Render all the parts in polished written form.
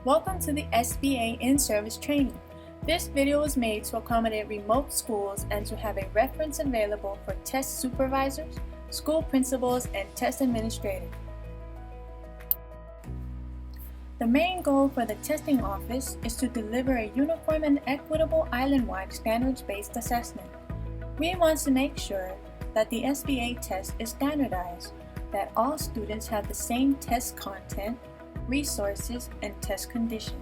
Welcome to the SBA in-service training. This video was made to accommodate remote schools and to have a reference available for test supervisors, school principals, and test administrators. The main goal for the testing office is to deliver a uniform and equitable island-wide standards-based assessment. We want to make sure that the SBA test is standardized, that all students have the same test content, resources, and test condition.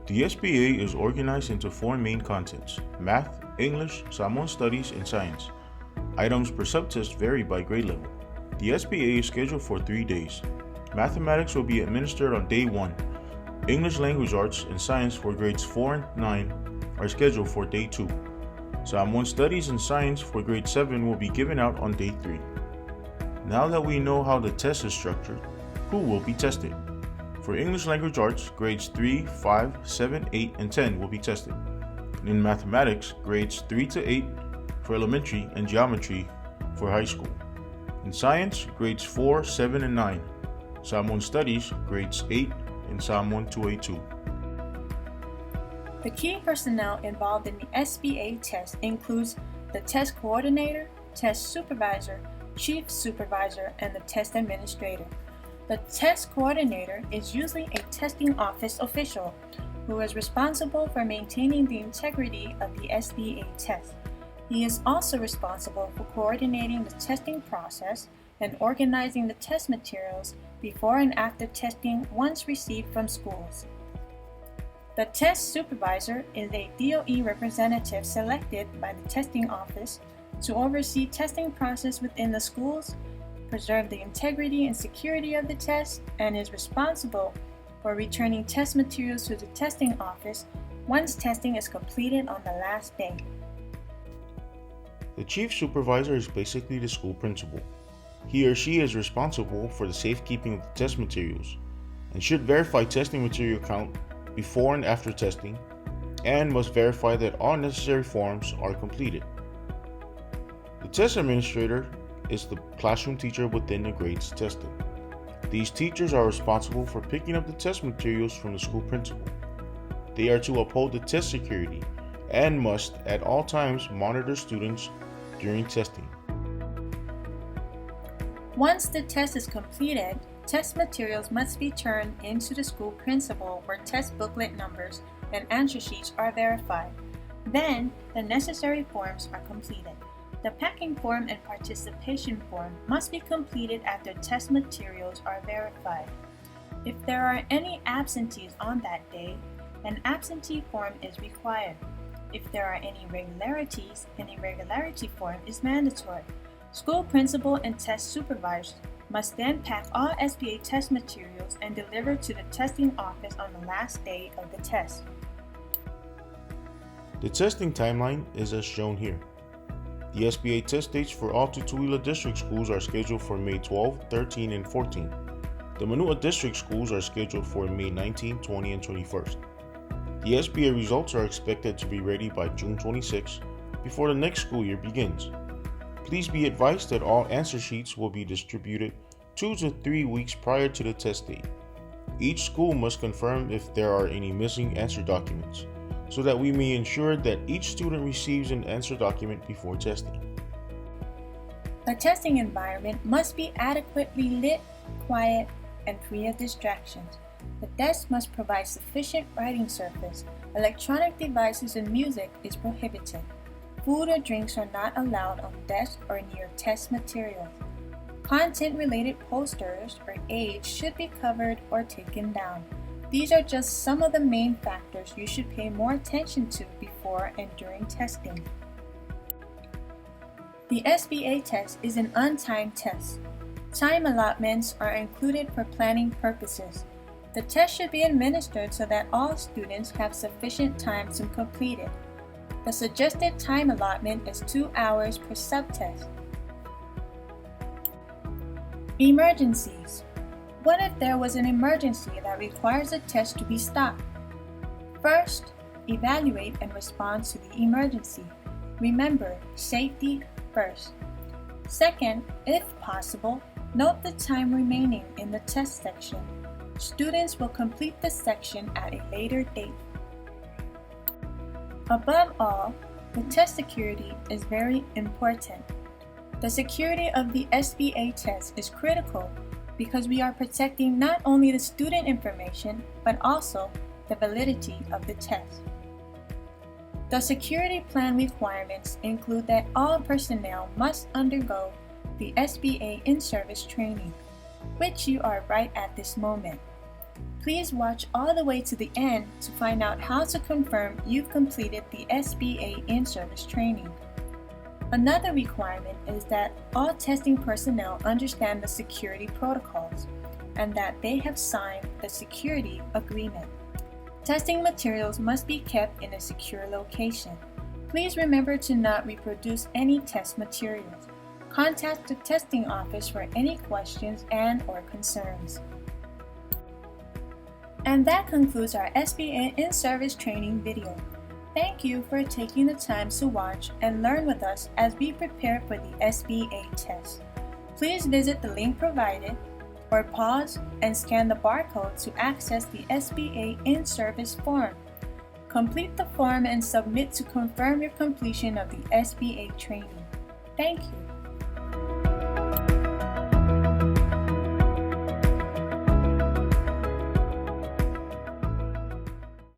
The SBA is organized into four main contents: math, English, Samoan Studies, and science. Items per subtest vary by grade level. The SBA is scheduled for 3 days. Mathematics will be administered on day 1. English Language Arts and Science for grades 4 and 9 are scheduled for day 2. Samoan Studies and Science for grade 7 will be given out on day 3. Now that we know how the test is structured, who will be tested? For English Language Arts, grades 3, 5, 7, 8, and 10 will be tested. And in Mathematics, grades 3 to 8 for elementary and Geometry for high school. In Science, grades 4, 7, and 9. Samoan Studies, grades 8 and Samoan 2A2. The key personnel involved in the SBA test includes the test coordinator, test supervisor, chief supervisor, and the test administrator. The test coordinator is usually a testing office official who is responsible for maintaining the integrity of the SBA test. He is also responsible for coordinating the testing process and organizing the test materials before and after testing once received from schools. The test supervisor is a DOE representative selected by the testing office to oversee testing process within the schools, preserve the integrity and security of the test, and is responsible for returning test materials to the testing office once testing is completed on the last day. The chief supervisor is basically the school principal. He or she is responsible for the safekeeping of the test materials and should verify testing material count before and after testing, and must verify that all necessary forms are completed. The test administrator is the classroom teacher within the grades tested. These teachers are responsible for picking up the test materials from the school principal. They are to uphold the test security and must at all times monitor students during testing. Once the test is completed, test materials must be turned into the school principal where test booklet numbers and answer sheets are verified. Then, the necessary forms are completed. The packing form and participation form must be completed after test materials are verified. If there are any absentees on that day, an absentee form is required. If there are any irregularities, an irregularity form is mandatory. School principal and test supervisors must then pack all SBA test materials and deliver to the testing office on the last day of the test. The testing timeline is as shown here. The SBA test dates for all Tutuila District schools are scheduled for May 12, 13, and 14. The Manua District schools are scheduled for May 19, 20, and 21st. The SBA results are expected to be ready by June 26 before the next school year begins. Please be advised that all answer sheets will be distributed 2 to 3 weeks prior to the test date. Each school must confirm if there are any missing answer documents, so that we may ensure that each student receives an answer document before testing. The testing environment must be adequately lit, quiet, and free of distractions. The desk must provide sufficient writing surface. Electronic devices and music is prohibited. Food or drinks are not allowed on desk or near test materials. Content-related posters or aids should be covered or taken down. These are just some of the main factors you should pay more attention to before and during testing. The SBA test is an untimed test. Time allotments are included for planning purposes. The test should be administered so that all students have sufficient time to complete it. The suggested time allotment is 2 hours per subtest. Emergencies. What if there was an emergency that requires a test to be stopped? First, evaluate and respond to the emergency. Remember, safety first. Second, if possible, note the time remaining in the test section. Students will complete this section at a later date. Above all, the test security is very important. The security of the SBA test is critical because we are protecting not only the student information, but also the validity of the test. The security plan requirements include that all personnel must undergo the SBA in-service training, which you are right at this moment. Please watch all the way to the end to find out how to confirm you've completed the SBA in-service training. Another requirement is that all testing personnel understand the security protocols and that they have signed the security agreement. Testing materials must be kept in a secure location. Please remember to not reproduce any test materials. Contact the testing office for any questions and/or concerns. And that concludes our SBA in-service training video. Thank you for taking the time to watch and learn with us as we prepare for the SBA test. Please visit the link provided or pause and scan the barcode to access the SBA in-service form. Complete the form and submit to confirm your completion of the SBA training. Thank you.